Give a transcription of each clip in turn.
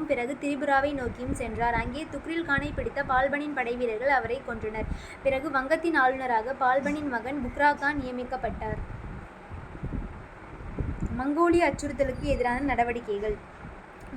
பிறகு திரிபுராவை நோக்கியும் சென்றார். அங்கே துக்ரில் கானை பிடித்த பால்பனின் படைவீரர்கள் அவரை கொன்றனர். பிறகு வங்கத்தின் ஆளுநராக பால்பனின் மகன் புக்ராகான் நியமிக்கப்பட்டார். மங்கோலிய அச்சுறுத்தலுக்கு எதிரான நடவடிக்கைகள்.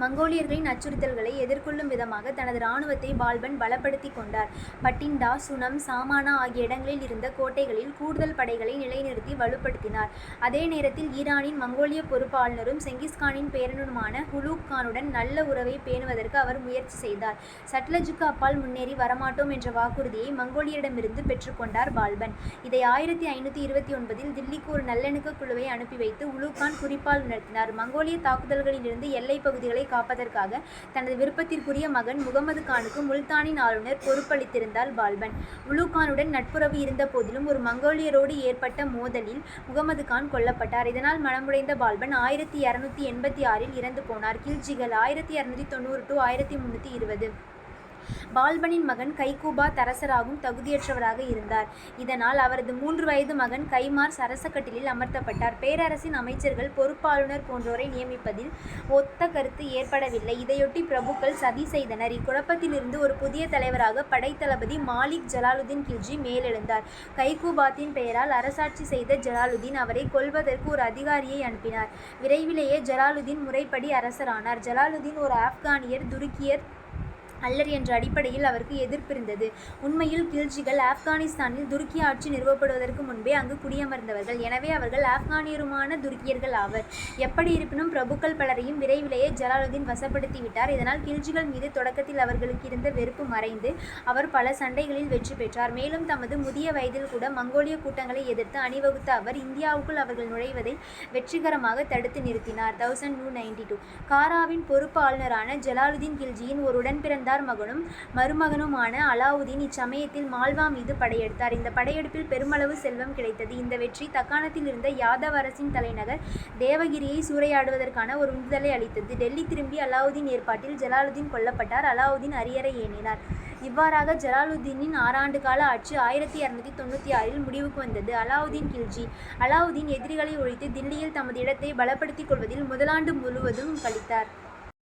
மங்கோலியர்களின் அச்சுறுத்தல்களை எதிர்கொள்ளும் விதமாக தனது இராணுவத்தை பால்பன் பலப்படுத்திக் கொண்டார். பட்டிண்டா, சுனம், சாமானா ஆகிய இடங்களில் இருந்த கோட்டைகளில் கூடுதல் படைகளை நிலைநிறுத்தி வலுப்படுத்தினார். அதே நேரத்தில் ஈரானின் மங்கோலிய பொறுப்பு ஆளுநரும் செங்கிஸ்கானின் பேரனுமான ஹுலூக் கானுடன் நல்ல உறவை பேணுவதற்கு அவர் முயற்சி செய்தார். சட்லஜுக்கு அப்பால் முன்னேறி வரமாட்டோம் என்ற வாக்குறுதியை மங்கோலியரிடமிருந்து பெற்றுக்கொண்டார் பால்பன். இதை 1529 தில்லிக்கு ஒரு நல்லிணக்க குழுவை அனுப்பி வைத்து உலூக் கான் குறிப்பால் உணர்த்தினார். மங்கோலிய தாக்குதல்களிலிருந்து எல்லைப் பகுதிகளை காப்பதற்காக தனது விருப்பத்திற்குரிய மகன் முகமது கானுக்கு முல்தானின் ஆளுநர் பொறுப்பளித்திருந்தார் பால்பன். உலூக் கானுடன் நட்புறவு இருந்த போதிலும் ஒரு மங்கோலியரோடு ஏற்பட்ட மோதலில் முகமது கான் கொல்லப்பட்டார். இதனால் மனமுடைந்த பால்பன் 1286 இறந்து போனார். கில்ஜிகள் 1290 - 1320. பால்பனின் மகன் கைகூபாத் அரசராகவும் தகுதியற்றவராக இருந்தார். இதனால் அவரது 3 வயது மகன் கைமார்ஸ் அரச கட்டிலில் அமர்த்தப்பட்டார். பேரரசின் அமைச்சர்கள், பொறுப்பாளுநர் போன்றோரை நியமிப்பதில் ஒத்த கருத்து ஏற்படவில்லை. இதையொட்டி பிரபுக்கள் சதி செய்தனர். இக்குழப்பத்திலிருந்து ஒரு புதிய தலைவராக படைத்தளபதி மாலிக் ஜலாலுதீன் கில்ஜி மேலெழுந்தார். கைகூபாத்தின் பெயரால் அரசாட்சி செய்த ஜலாலுதீன் அவரை கொல்வதற்கு ஒரு அதிகாரியை அனுப்பினார். விரைவிலேயே ஜலாலுதீன் முறைப்படி அரசரானார். ஜலாலுதீன் ஒரு ஆப்கானியர் துருக்கியர் அல்லர் என்ற அடிப்படையில் அவருக்கு எதிர்ப்பிருந்தது. உண்மையில் கில்ஜிகள் ஆப்கானிஸ்தானில் துருக்கிய ஆட்சி நிறுவப்படுவதற்கு முன்பே அங்கு குடியமர்ந்தவர்கள். எனவே அவர்கள் ஆப்கானியருமான துருக்கியர்கள் ஆவர். எப்படி இருப்பினும் பிரபுக்கள் பலரையும் விரைவிலேயே ஜலாலுதீன் வசப்படுத்திவிட்டார். இதனால் கில்ஜிகள் மீது தொடக்கத்தில் அவர்களுக்கு இருந்த வெறுப்பு மறைந்து அவர் பல சண்டைகளில் வெற்றி பெற்றார். மேலும் தமது முதிய வயதில் கூட மங்கோலிய கூட்டங்களை எதிர்த்து அணிவகுத்த அவர் இந்தியாவுக்குள் அவர்கள் நுழைவதை வெற்றிகரமாக தடுத்து நிறுத்தினார். 1292 காராவின் பொறுப்பு ஆளுநரான ஜலாலுதீன் கில்ஜியின் ஒரு உடன்பிறந்த மகனும் மருமகனுமான அலாவுதீன் இச்சமயத்தில் மால்வா மீது படையெடுத்தார். இந்த படையெடுப்பில் பெருமளவு செல்வம் கிடைத்தது. இந்த வெற்றி தக்காணத்தில் இருந்த யாதவ அரசின் தலைநகர் தேவகிரியை சூறையாடுவதற்கான ஒரு உந்துதலை அளித்தது. டெல்லி திரும்பி அலாவுதீன் ஏற்பாட்டில் ஜலாலுதீன் கொல்லப்பட்டார். அலாவுதீன் அரியணை ஏறினார். இவ்வாறாக ஜலாலுதீனின் 6 ஆண்டு கால ஆட்சி 1296 முடிவுக்கு வந்தது. அலாவுதீன் கில்ஜி. அலாவுதீன் எதிரிகளை ஒழித்து தில்லியில் தமது இடத்தை பலப்படுத்திக் கொள்வதில் முதலாண்டு முழுவதும் கழித்தார்.